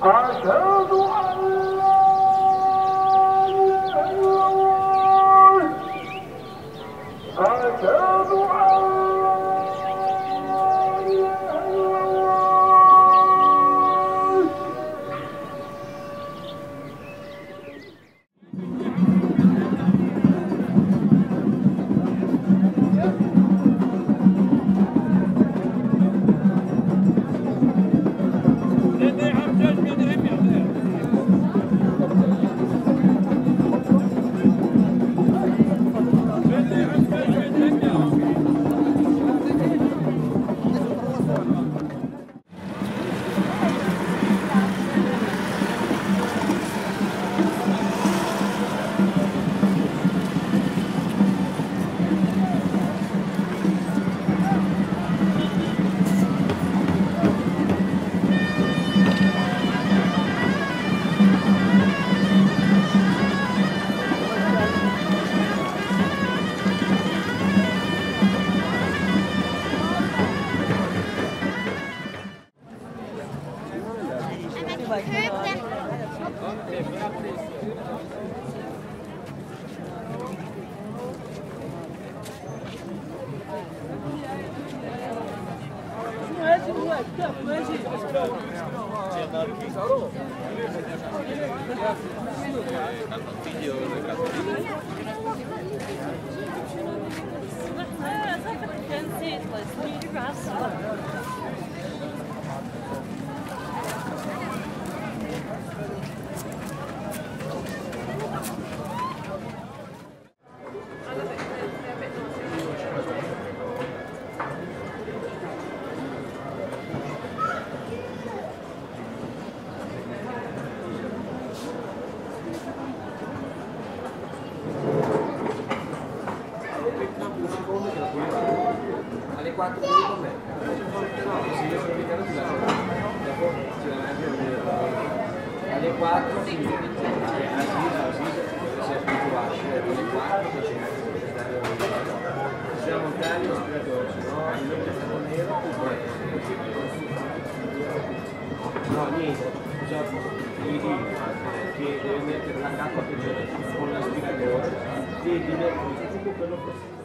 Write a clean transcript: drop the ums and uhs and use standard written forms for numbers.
أشهد أن لا إله إلا الله أشهد أن لا إله إلا الله. Alle 4 con me. Così io sono invitato di là. Dopo alle 4 sì, si abituato, alle 4 se la montagna lo spiratore, se no invece è stato nero, no niente, bisogna che deve mettere la cappa che c'è con l'aspiratore e di mettere tutto quello che